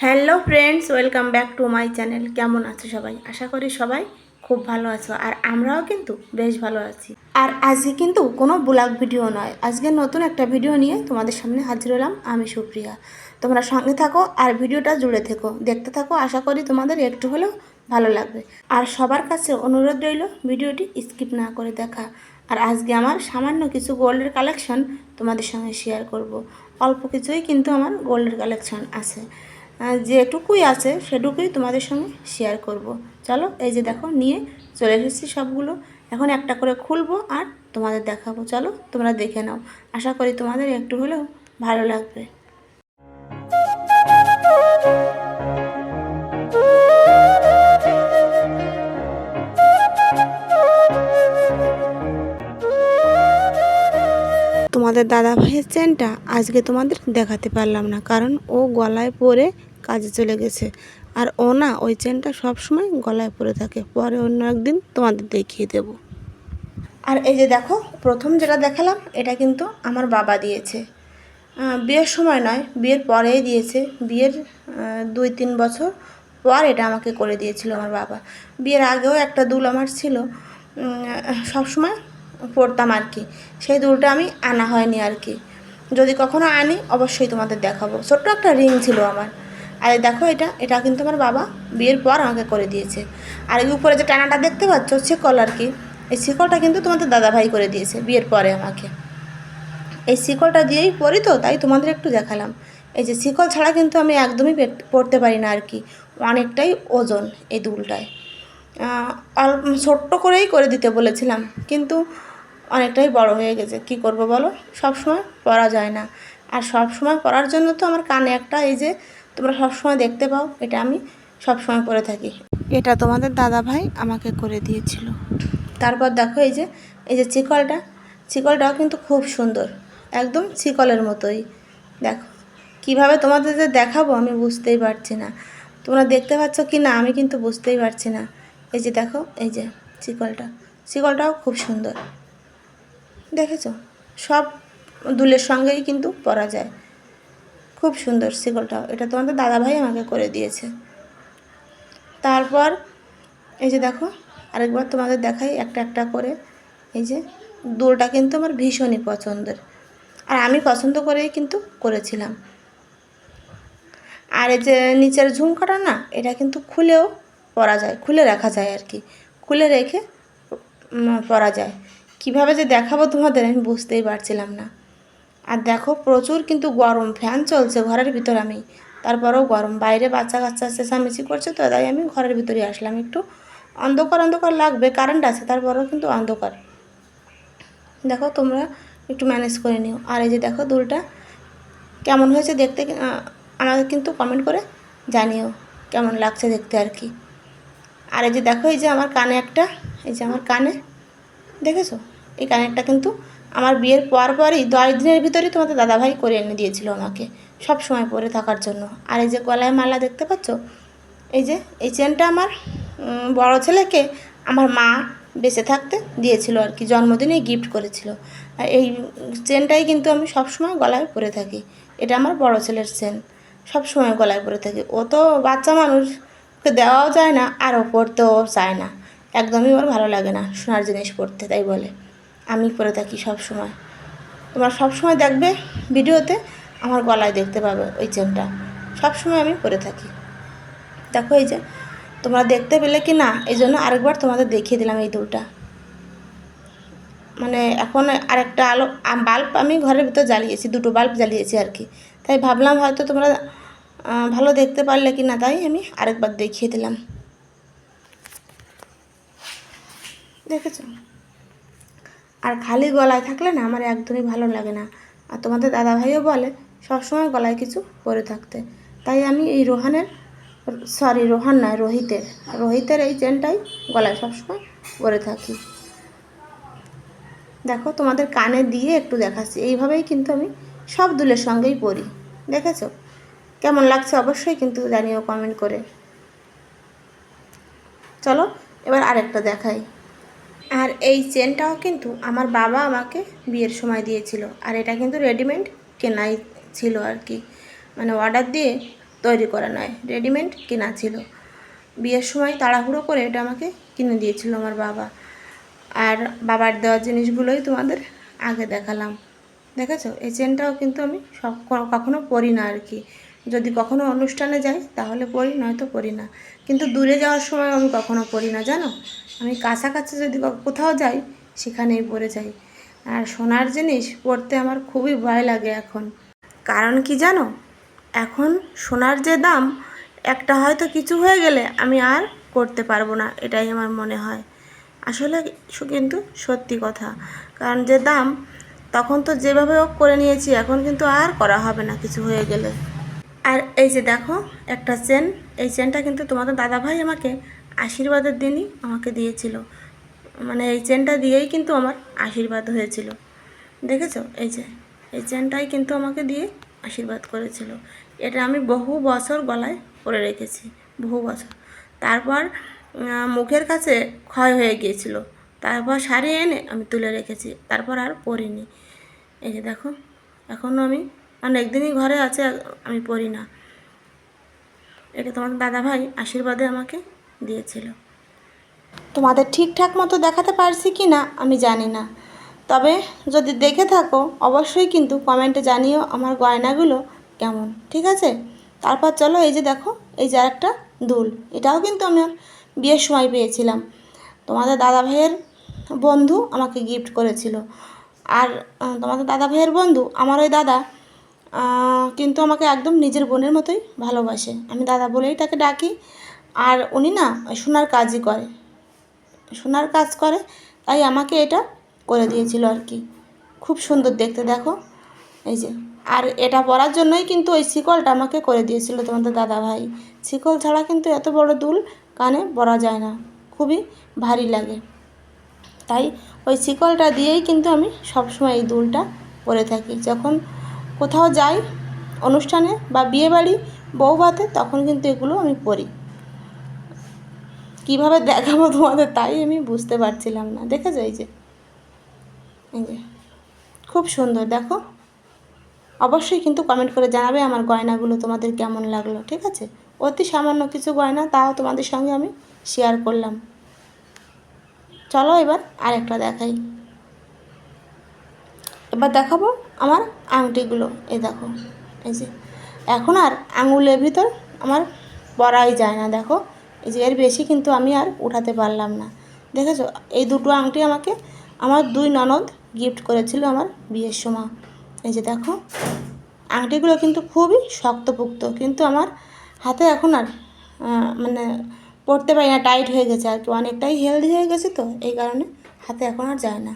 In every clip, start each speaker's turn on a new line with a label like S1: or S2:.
S1: Hello friends, welcome back to my channel. কেমন আছো সবাই? আশা করি সবাই খুব ভালো আছো, আর আমরাও কিন্তু বেশ ভালো আছি। আর আজকে কিন্তু কোনো ব্লগ ভিডিও নয়, আজকে নতুন একটা ভিডিও নিয়ে তোমাদের সামনে হাজির হলাম আমি, সুপ্রিয়া। তোমরা সঙ্গে থাকো আর ভিডিওটা জুড়ে থেকো, দেখতে থাকো। আশা করি তোমাদের একটু হলেও ভালো লাগবে। আর সবার কাছে অনুরোধ রইল ভিডিওটি স্কিপ না করে দেখা। আর আজকে আমার সামান্য কিছু গোল্ডের কালেকশন তোমাদের সঙ্গে শেয়ার করব। অল্প কিছুই কিন্তু আমার গোল্ডের কালেকশন আছে, যেটুকুই আছে সেটুকুই তোমাদের সঙ্গে শেয়ার করব। চলো, এই যে দেখো নিয়ে চলে এসেছি সবগুলো। এখন একটা করে খুলবো আর তোমাদের দেখাবো। চলো তোমরা দেখে নাও, আশা করি তোমাদের একটু হলেও ভালো লাগবে। তোমাদের দাদা ভাইয়ের চেনটা আজকে তোমাদের দেখাতে পারলাম না, কারণ ও গলায় পরে কাজে চলে গেছে। আর ও না ওই চেনটা সবসময় গলায় পরে থাকে, পরে অন্য একদিন তোমাদের দেখিয়ে দেব। আর এই যে দেখো, প্রথম যেটা দেখালাম এটা কিন্তু আমার বাবা দিয়েছে। বিয়ের সময় নয়, বিয়ের পরেই দিয়েছে। বিয়ের 2-3 বছর পর এটা আমাকে করে দিয়েছিল আমার বাবা। বিয়ের আগেও একটা দুল আমার ছিল, সবসময় পরতাম আর কি। সেই দুলটা আমি আনা হয়নি আর কি। যদি কখনো আনি অবশ্যই তোমাদের দেখাবো। ছোট্ট একটা রিং ছিল আমার। আর দেখো, এটা এটা কিন্তু আমার বাবা বিয়ের পর আমাকে করে দিয়েছে। আর এই উপরে যে টানাটা দেখতে পাচ্ছ শিকল আর কি, এই শিকলটা কিন্তু তোমাদের দাদাভাই করে দিয়েছে বিয়ের পরে আমাকে। এই শিকলটা দিয়েই পরি তো, তাই তোমাদের একটু দেখালাম। এই যে শিকল ছাড়া কিন্তু আমি একদমই পরতে পারি না আর কি। অনেকটাই ওজন এই দুলটায়। অল্প ছোট্ট করেই করে দিতে বলেছিলাম, কিন্তু অনেকটাই বড় হয়ে গেছে। কি করব বলো, সব সময় পরা যায় না। আর সব সময় পরার জন্য তো আমার কানে একটা, এই যে তোমরা সব সময় দেখতে পাও, এটা আমি সব সময় পরে থাকি। এটা তোমাদের দাদা ভাই আমাকে করে দিয়েছিল। তারপর দেখো, এই যে চিকলটাও কিন্তু খুব সুন্দর, একদম চিকলের মতোই। দেখো কিভাবে তোমাদের যে দেখাবো আমি বুঝতেই পারছি না, তোমরা দেখতে পাচ্ছ কি না আমি কিন্তু বুঝতেই পারছি না। এই যে দেখো, এই যে চিকলটাও খুব সুন্দর, দেখেছো? সব দুলের সঙ্গেই কিন্তু পরা যায়। খুব সুন্দর শিকলটাও, এটা তোমাদের দাদাভাই আমাকে করে দিয়েছে। তারপর এই যে দেখো, আরেকবার তোমাদের দেখাই একটা একটা করে। এই যে দুলটা কিন্তু আমার ভীষণই পছন্দের, আর আমি পছন্দ করেই কিন্তু করেছিলাম। আর এই যে নিচের ঝুমকাটা না, এটা কিন্তু খুলেও পরা যায়, খুলে রাখা যায় আর কি। খুলে রেখে পরা যায়। কিভাবে যে দেখাবো তোমাদের আমি বুঝতেই পারছিলাম না। আর দেখো, প্রচুর কিন্তু গরম, ফ্যান চলছে ঘরের ভিতর আমি, তারপরেও গরম। বাইরে বাচ্চা কাচ্চা চেঁচামেচি করছে, তো তাই আমি ঘরের ভিতরে আসলাম। একটু অন্ধকার অন্ধকার লাগবে, কারেন্ট আছে, তারপরেও কিন্তু অন্ধকার। দেখো তোমরা একটু ম্যানেজ করে নিও। আর এই যে দেখো দুলটা কেমন হয়েছে দেখতে, আমাকে কিন্তু কমেন্ট করে জানিও কেমন লাগছে দেখতে আর কি। আর এই যে দেখো, এই যে আমার কানে একটা, এই যে আমার কানে দেখেছো, এই কানেরটা কিন্তু আমার বিয়ের পরই 10 দিনের ভিতরেই তোমাদের দাদাভাই করে এনে দিয়েছিল আমাকে, সব সময় পরে থাকার জন্য। আর এই যে গলায় মালা দেখতে পাচ্ছ, এই যে এই চেনটা আমার বড় ছেলেকে আমার মা বেঁচে থাকতে দিয়েছিল আর কি, জন্মদিনে গিফট করেছিল। আর এই চেনটাই কিন্তু আমি সব সময় গলায় পরে থাকি। এটা আমার বড় ছেলের চেন, সব সময় গলায় পরে থাকি। ও তো বাচ্চা মানুষ, ওকে দেওয়াও যায় না, আর ও পরতেও চায় না। একদমই ওর ভালো লাগে না সোনার জিনিস পরতে, তাই বলে আমি পরে থাকি সব সময়। তোমরা সব সময় দেখবে ভিডিওতে আমার গলায় দেখতে পাবে ওই চেনটা, সব সময় আমি পরে থাকি। দেখো, এই যে তোমরা দেখতে পেলে কি না, এই জন্য আরেকবার তোমাদের দেখিয়ে দিলাম এই দুলটা। মানে এখন আরেকটা আলো বাল্ব আমি ঘরের ভিতর জ্বালিয়েছি, 2টো বাল্ব জ্বালিয়েছি আর কি। তাই ভাবলাম হয়তো তোমরা ভালো দেখতে পারলে কি না, তাই আমি আরেকবার দেখিয়ে দিলাম। দেখেছো? আর খালি গলায় থাকলে না আমার একদমই ভালো লাগে না। আর তোমাদের দাদাভাইও বলে সবসময় গলায় কিছু পরে থাকতে। তাই আমি এই রোহান নয়, রোহিতের এই চেনটাই গলায় সবসময় পরে থাকি। দেখো তোমাদের কানে দিয়ে একটু দেখাচ্ছি, এইভাবেই কিন্তু আমি সব দুলের সঙ্গেই পরি। দেখেছো কেমন লাগছে অবশ্যই কিন্তু জানিও কমেন্ট করে। চলো এবার আরেকটা দেখাই। আর এই চেনটাও কিন্তু আমার বাবা আমাকে বিয়ের সময় দিয়েছিল। আর এটা কিন্তু রেডিমেড কেনাই ছিল আর কি, মানে অর্ডার দিয়ে তৈরি করা নয়, রেডিমেড কেনা ছিল। বিয়ের সময় তাড়াহুড়ো করে এটা আমাকে কিনে দিয়েছিল আমার বাবা। আর বাবার দেওয়া জিনিসগুলোই তোমাদের আগে দেখালাম। দেখেছো, এই চেনটাও কিন্তু আমি কখনো পরি না আর কি। যদি কখনো অনুষ্ঠানে যাই তাহলে পরি, নয়তো পরি না। কিন্তু দূরে যাওয়ার সময় আমি কখনো পরি না, জানো। আমি কাছাকাছি যদি কোথাও যাই সেখানেই পরে যাই। আর সোনার জিনিস পরতে আমার খুবই ভয় লাগে এখন। কারণ কি জানো, এখন সোনার যে দাম, একটা হয়তো কিছু হয়ে গেলে আমি আর করতে পারবো না, এটাই আমার মনে হয়। আসলে কিন্তু সত্যি কথা, কারণ যে দাম, তখন তো যেভাবে হোক করে নিয়েছি, এখন কিন্তু আর করা হবে না কিছু হয়ে গেলে। আর এই যে দেখো একটা চেন, এই চেনটা কিন্তু তোমাদের দাদাভাই আমাকে আশীর্বাদের দিনই আমাকে দিয়েছিল। মানে এই চেনটা দিয়েই কিন্তু আমার আশীর্বাদ হয়েছিল। দেখেছো, এই চেনটাই কিন্তু আমাকে দিয়ে আশীর্বাদ করেছিল। এটা আমি বহু বছর গলায় পরে রেখেছি, বহু বছর। তারপর মুখের কাছে ক্ষয় হয়ে গিয়েছিল, তারপর সারিয়ে এনে আমি তুলে রেখেছি, তারপর আর পরিনি। এই যে দেখো, এখনও আমি অনেক দিনই ঘরে আছে, আমি পরি না। এটা তোমাদের দাদাভাই আশীর্বাদে আমাকে দিয়েছিল। তোমাদের ঠিকঠাক মতো দেখাতে পারছি কি না আমি জানি না, তবে যদি দেখে থাকো অবশ্যই কিন্তু কমেন্টে জানিও আমার গয়নাগুলো কেমন, ঠিক আছে। তারপর চলো, এই যে দেখো, এই যে আরেকটা দুল, এটাও কিন্তু আমার বিয়ের সময় পেয়েছিলাম। তোমাদের দাদাভাইয়ের বন্ধু আমাকে গিফট করেছিল। আর তোমাদের দাদাভাইয়ের বন্ধু, আমার ওই দাদা কিন্তু আমাকে একদম নিজের বোনের মতোই ভালোবাসে, আমি দাদা বলেই তাকে ডাকি। আর উনি না সোনার কাজই করে, সোনার কাজ করে, তাই আমাকে এটা করে দিয়েছিল আর কি। খুব সুন্দর দেখতে, দেখো এই যে। আর এটা পরার জন্যই কিন্তু ওই শিকলটা আমাকে করে দিয়েছিল তোমাদের দাদাভাই। শিকল ছাড়া কিন্তু এত বড় দুল কানে পরা যায় না, খুবই ভারী লাগে। তাই ওই শিকলটা দিয়েই কিন্তু আমি সবসময় এই দুলটা পরে থাকি। যখন কোথাও যাই অনুষ্ঠানে বা বিয়েবাড়ি, বউভাতে, তখন কিন্তু এগুলো আমি পরি। কীভাবে দেখাবো তোমাদের তাই আমি বুঝতে পারছিলাম না। দেখেছো, এই যে খুব সুন্দর, দেখো। অবশ্যই কিন্তু কমেন্ট করে জানাবে আমার গয়নাগুলো তোমাদের কেমন লাগলো, ঠিক আছে। অতি সামান্য কিছু গয়না, তাও তোমাদের সঙ্গে আমি শেয়ার করলাম। চলো এবার আরেকটা দেখাই। এবার দেখাবো আমার আংটিগুলো। এই দেখো, এই যে এখন আর আঙুলের ভিতর আমার পরাই যায় না, দেখো। এই যে এর বেশি কিন্তু আমি আর উঠাতে পারলাম না। দেখেছো, এই দুটো আংটি আমাকে আমার দুই ননদ গিফট করেছিল আমার বিয়ের সময়। এই যে দেখো, আংটিগুলো কিন্তু খুবই শক্তপোক্ত, কিন্তু আমার হাতে এখন আর মানে পরতে পারি না, টাইট হয়ে গেছে আর কি। অনেকটাই হেলদি হয়ে গেছে তো, এই কারণে হাতে এখন আর যায় না।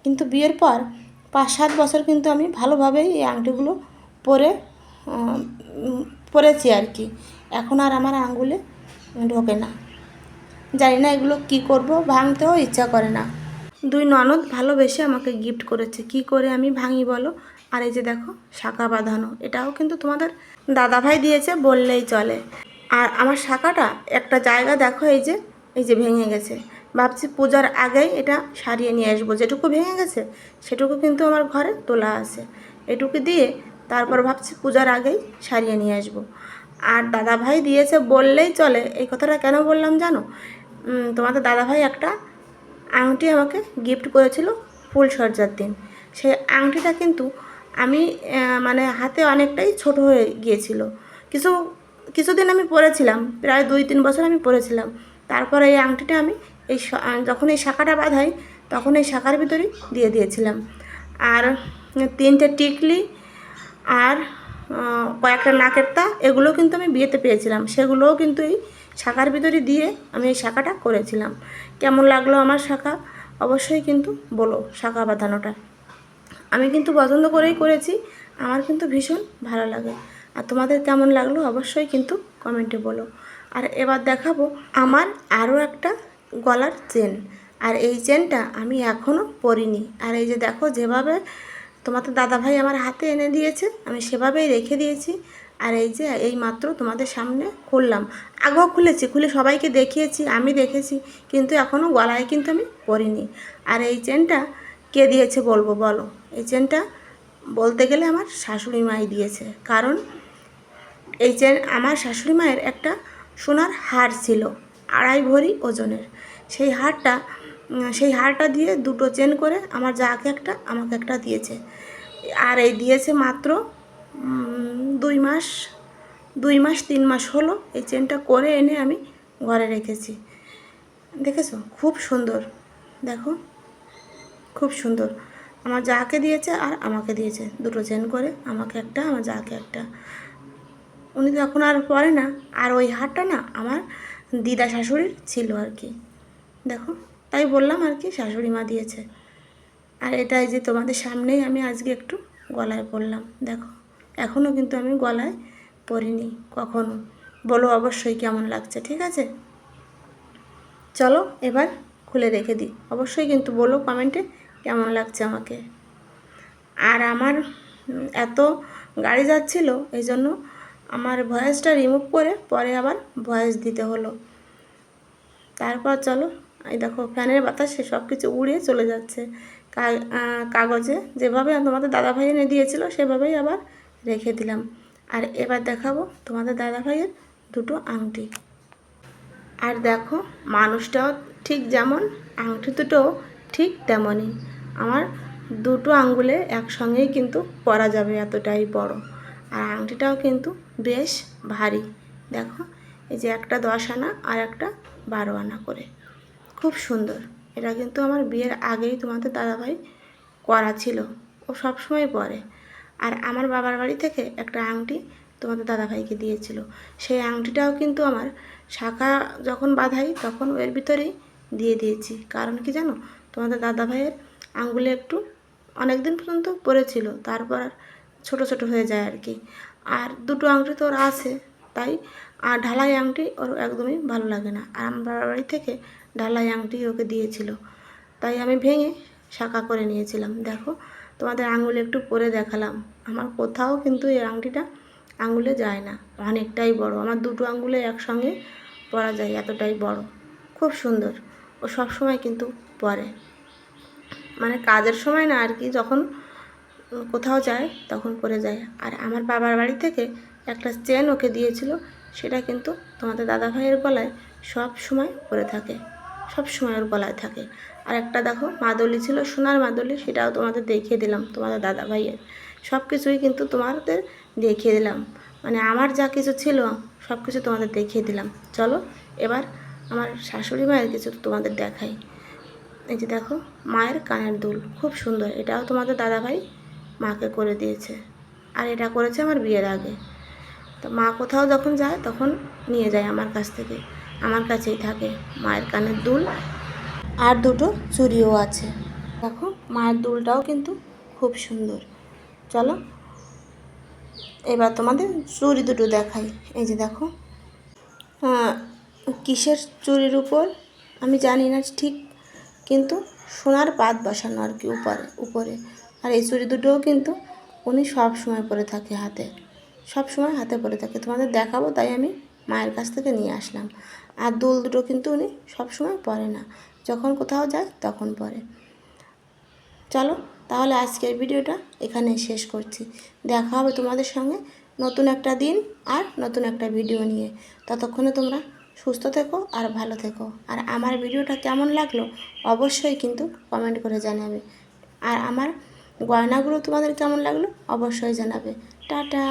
S1: কিন্তু বিয়ের পর 5-7 বছর কিন্তু আমি ভালোভাবেই এই আংটিগুলো পরেছি আর কি। এখন আর আমার আঙ্গুলে ঢোকে না, জানি না এগুলো কি করব, ভাঙতেও ইচ্ছা করে না। দুই ননদ ভালোবেসে আমাকে গিফট করেছে, কি করে আমি ভাঙি বলো। আর এই যে দেখো শাঁখা বাঁধানো, এটাও কিন্তু তোমাদের দাদাভাই দিয়েছে বললেই চলে। আর আমার শাঁখাটা একটা জায়গা দেখো, এই যে ভেঙে গেছে। ভাবছি পূজার আগেই এটা সারিয়ে নিয়ে আসবো, যেটুকু ভেঙে গেছে সেটুকু কিন্তু আমার ঘরে তোলা আছে, এটুকু দিয়ে তারপর ভাবছি পূজার আগেই সারিয়ে নিয়ে আসবো। আর দাদাভাই দিয়েছে বললেই চলে, এই কথাটা কেন বললাম জানো, তোমাদের দাদাভাই একটা আংটি আমাকে গিফট করেছিল ফুলসজ্জার দিন। সেই আংটিটা কিন্তু আমি মানে হাতে অনেকটাই ছোট হয়ে গিয়েছিল। কিছুদিন আমি পরেছিলাম, প্রায় 2-3 বছর আমি পরেছিলাম। তারপরে এই আংটিটা আমি যখন এই শাঁখাটা বাঁধাই, তখন এই শাঁখার ভিতরেই দিয়ে দিয়েছিলাম। আর 3টে টিকলি আর কয়েকটা নাকের তা, এগুলো কিন্তু আমি বিয়েতে পেয়েছিলাম, সেগুলোও কিন্তু এই শাঁখার ভিতরে দিয়ে আমি এই শাঁখাটা করেছিলাম। কেমন লাগলো আমার শাঁখা অবশ্যই কিন্তু বলো, শাঁখা বাঁধানোটা আমি কিন্তু পছন্দ করেই করেছি, আমার কিন্তু ভীষণ ভালো লাগে। আর তোমাদের কেমন লাগলো অবশ্যই কিন্তু কমেন্টে বলো। আর এবার দেখাবো আমার আরও একটা গলার চেন। আর এই চেনটা আমি এখনও পরিনি। আর এই যে দেখো, যেভাবে তোমাদের দাদাভাই আমার হাতে এনে দিয়েছে আমি সেভাবেই রেখে দিয়েছি। আর এই যে এই মাত্র তোমাদের সামনে খুললাম, আগেও খুলে সবাইকে দেখিয়েছি, আমি দেখেছি, কিন্তু এখনও গলায় কিন্তু আমি পরিনি। আর এই চেনটা কে দিয়েছে বলবো বলো, এই চেনটা বলতে গেলে আমার শাশুড়ি মাই দিয়েছে। কারণ এই চেন আমার শাশুড়ি মায়ের একটা সোনার হার ছিল 2.5 ভরি ওজনের। সেই হারটা দিয়ে দুটো চেন করে আমার যাকে একটা আমাকে একটা দিয়েছে। আর এই দিয়েছে মাত্র 2 মাস 3 মাস হলো এই চেনটা করে এনে আমি ঘরে রেখেছি। দেখেছো খুব সুন্দর, দেখো খুব সুন্দর। আমার যাকে দিয়েছে আর আমাকে দিয়েছে দুটো চেন করে, আমাকে একটা আমার যাকে একটা। উনি তো এখন আর পরে না। আর ওই হারটা না আমার দিদা শাশুড়ির ছিল আর কি, দেখো তাই বললাম আর কি শাশুড়ি মা দিয়েছে। আর এটাই যে তোমাদের সামনেই আমি আজকে একটু গলায় পরলাম, দেখো এখনও কিন্তু আমি গলায় পরিনি কখনো। বলো অবশ্যই কেমন লাগছে, ঠিক আছে? চলো এবার খুলে রেখে দিই, অবশ্যই কিন্তু বলো কমেন্টে কেমন লাগছে আমাকে। আর আমার এত গাড়ি যাচ্ছিলো এই জন্য আমার ভয়েসটা রিমুভ করে পরে আবার ভয়েস দিতে হলো। তারপর চলো এই দেখো ফ্যানের বাতাসে সব কিছু উড়ে চলে যাচ্ছে। কাগজে যেভাবে তোমাদের দাদাভাই এনে দিয়েছিল সেভাবেই আবার রেখে দিলাম। আর এবার দেখাবো তোমাদের দাদাভাইয়ের দুটো আংটি। আর দেখো মানুষটাও ঠিক যেমন, আংটি দুটোও ঠিক তেমনই। আমার দুটো আঙ্গুলে একসঙ্গেই কিন্তু পরা যাবে, এতটাই বড়। আর আংটিটাও কিন্তু বেশ ভারী, দেখো এই যে একটা 10 আনা আর একটা 12 আনা করে, খুব সুন্দর। এটা কিন্তু আমার বিয়ের আগেই তোমাদের দাদাভাই করা ছিল, ও সবসময় পরে। আর আমার বাবার বাড়ি থেকে একটা আংটি তোমাদের দাদাভাইকে দিয়েছিল, সেই আংটিটাও কিন্তু আমার শাখা যখন বাঁধাই তখন এর ভিতরেই দিয়ে দিয়েছি। কারণ কি জানো, তোমাদের দাদাভাইয়ের আঙ্গুলে একটু অনেক দিন পর্যন্ত পড়েছিল, তারপর ছোট ছোট হয়ে যায় আর কি। আর দুটো আংটি তো ওর আছে, তাই আর ঢালাই আংটি ওর একদমই ভালো লাগে না। আর আমার বাবার বাড়ি থেকে ঢালাই আংটি ওকে দিয়েছিল, তাই আমি ভেঙে শাখা করে নিয়েছিলাম। দেখো তোমাদের আঙুলে একটু পরে দেখালাম, আমার কোথাও কিন্তু এই আংটিটা আঙুলে যায় না, অনেকটাই বড়। আমার দুটো আঙুলে একসঙ্গে পরা যায়, এতটাই বড়, খুব সুন্দর। ও সব সময় কিন্তু পরে, মানে কাজের সময় না আর কি, যখন কোথাও যায় তখন পরে যায়। আর আমার বাবার বাড়ি থেকে একটা চেন ওকে দিয়েছিল, সেটা কিন্তু তোমাদের দাদাভাইয়ের গলায় সব সময় পরে থাকে, সব সময় ওর গলায় থাকে। আর একটা দেখো মাদুলি ছিল, সোনার মাদুলি, সেটাও তোমাদের দেখিয়ে দিলাম তোমাদের দাদাভাইয়ের। সব কিছুই কিন্তু তোমাদের দেখিয়ে দিলাম, মানে আমার যা কিছু ছিল সব কিছু তোমাদের দেখিয়ে দিলাম। চলো এবার আমার শাশুড়ি মায়ের কিছু তোমাদের দেখাই। এই যে দেখো মায়ের কানের দুল, খুব সুন্দর। এটাও তোমাদের দাদাভাই মাকে করে দিয়েছে, আর এটা করেছে আমার বিয়ের আগে। তো মা কোথাও যখন যায় তখন নিয়ে যায় আমার কাছ থেকে, আমার কাছেই থাকে মায়ের কানের দুল। আর দুটো চুড়িও আছে, দেখো মায়ের দুলটাও কিন্তু খুব সুন্দর। চলো এবার তোমাদের চুড়ি দুটো দেখাই। এই যে দেখো কিসের চুড়ির উপর আমি জানি না ঠিক, কিন্তু সোনার পাত বসানো আর কি উপরে। আর এই চুড়ি দুটোও কিন্তু উনি সব সময় পরে থাকে হাতে, সব সময় হাতে পরে থাকে। তোমাদের দেখাবো তাই আমি মায়ের কাছ থেকে নিয়ে আসলাম। আর দুল দুটো কিন্তু উনি সব সময় পরে না, যখন কোথাও যায় তখন পরে। চলো তাহলে আজকের ভিডিওটা এখানে শেষ করছি। দেখা হবে তোমাদের সঙ্গে নতুন একটা দিন আর নতুন একটা ভিডিও নিয়ে। ততক্ষণে তোমরা সুস্থ থেকো আর ভালো থেকো। আর আমার ভিডিওটা কেমন লাগলো অবশ্যই কিন্তু কমেন্ট করে জানাবে। আর আমার গয়নাগুলো তোমাদের কেমন লাগলো অবশ্যই জানাবে। টাটা।